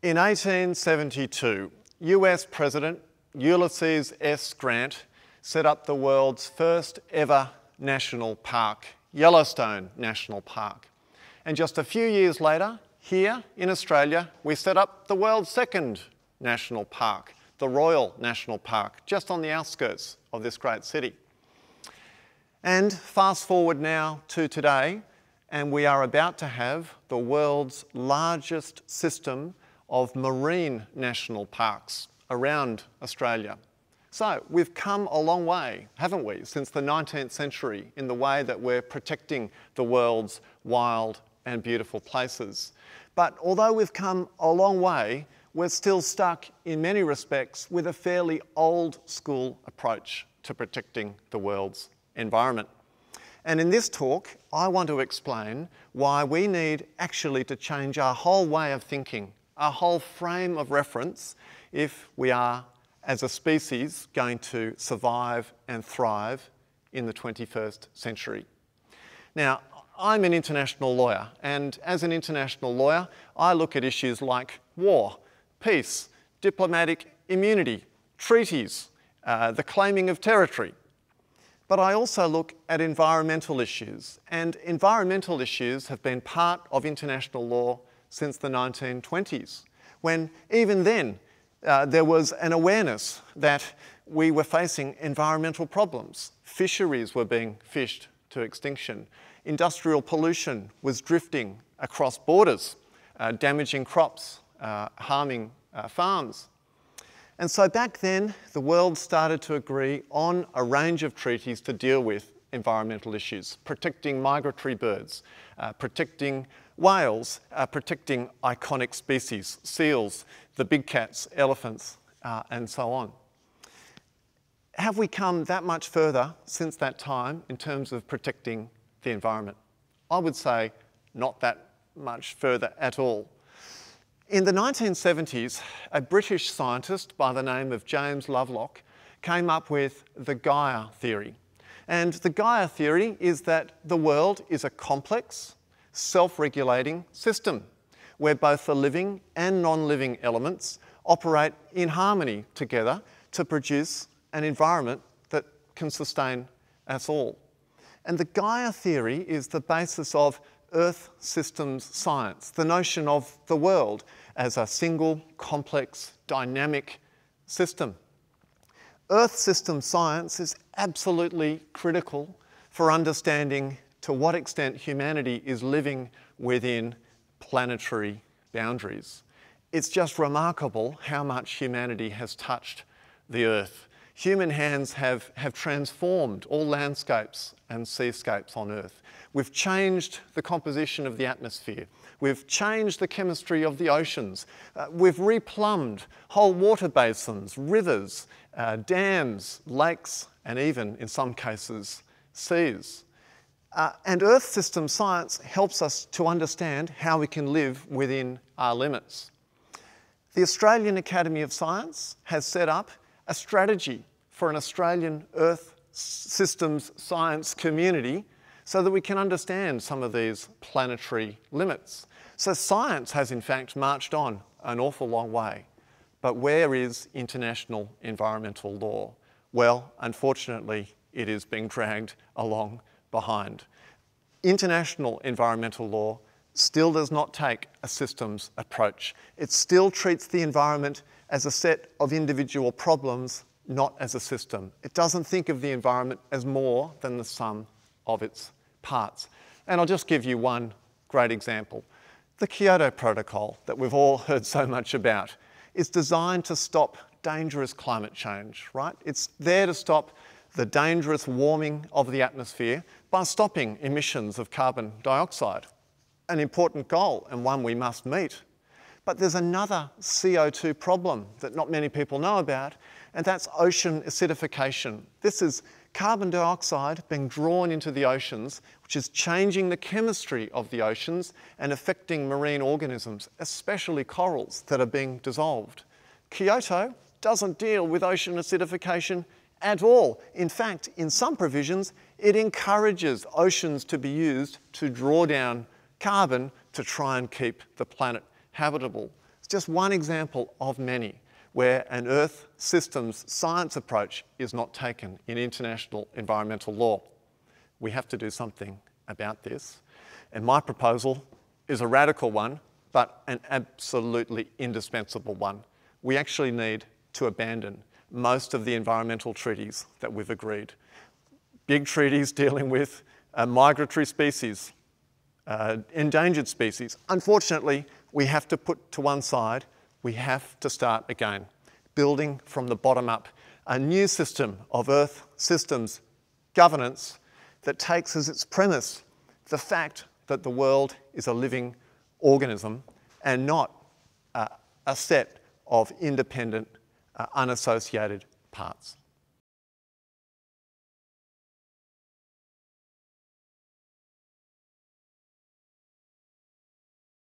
In 1872, US President Ulysses S. Grant set up the world's first ever national park, Yellowstone National Park. And just a few years later, here in Australia, we set up the world's second national park, the Royal National Park, just on the outskirts of this great city. And fast forward now to today, and we are about to have the world's largest system of marine national parks around Australia. So we've come a long way, haven't we, since the 19th century in the way that we're protecting the world's wild and beautiful places. But although we've come a long way, we're still stuck in many respects with a fairly old school approach to protecting the world's environment. And in this talk, I want to explain why we need actually to change our whole way of thinking, our whole frame of reference, if we are, as a species, going to survive and thrive in the 21st century. Now, I'm an international lawyer, and as an international lawyer, I look at issues like war, peace, diplomatic immunity, treaties, the claiming of territory. But I also look at environmental issues, and environmental issues have been part of international law since the 1920s, when even then there was an awareness that we were facing environmental problems. Fisheries were being fished to extinction. Industrial pollution was drifting across borders, damaging crops, harming farms. And so back then, the world started to agree on a range of treaties to deal with environmental issues, protecting migratory birds, protecting whales, protecting iconic species, seals, the big cats, elephants, and so on. Have we come that much further since that time in terms of protecting the environment? I would say not that much further at all. In the 1970s, a British scientist by the name of James Lovelock came up with the Gaia theory. And the Gaia theory is that the world is a complex, self-regulating system where both the living and non-living elements operate in harmony together to produce an environment that can sustain us all. And the Gaia theory is the basis of Earth systems science, the notion of the world as a single, complex, dynamic system. Earth system science is absolutely critical for understanding to what extent humanity is living within planetary boundaries. It's just remarkable how much humanity has touched the Earth. Human hands have transformed all landscapes and seascapes on Earth. We've changed the composition of the atmosphere. We've changed the chemistry of the oceans. We've replumbed whole water basins, rivers, dams, lakes, and even, in some cases, seas. And Earth system science helps us to understand how we can live within our limits. The Australian Academy of Science has set up a strategy for an Australian Earth systems science community so that we can understand some of these planetary limits. So science has in fact marched on an awful long way. But where is international environmental law? Well, unfortunately, it is being dragged along behind. International environmental law still does not take a systems approach. It still treats the environment as a set of individual problems, not as a system. It doesn't think of the environment as more than the sum of its parts. And I'll just give you one great example. The Kyoto Protocol that we've all heard so much about is designed to stop dangerous climate change, right? It's there to stop the dangerous warming of the atmosphere by stopping emissions of carbon dioxide. An important goal and one we must meet. But there's another CO2 problem that not many people know about, and that's ocean acidification. This is carbon dioxide being drawn into the oceans, which is changing the chemistry of the oceans and affecting marine organisms, especially corals that are being dissolved. Kyoto doesn't deal with ocean acidification at all. In fact, in some provisions, it encourages oceans to be used to draw down carbon to try and keep the planet habitable. just one example of many where an Earth systems science approach is not taken in international environmental law. We have to do something about this. And my proposal is a radical one, but an absolutely indispensable one. We actually need to abandon most of the environmental treaties that we've agreed. Big treaties dealing with migratory species, endangered species. Unfortunately, we have to put to one side. We have to start again, building from the bottom up, a new system of Earth systems governance that takes as its premise the fact that the world is a living organism and not a set of independent, unassociated parts.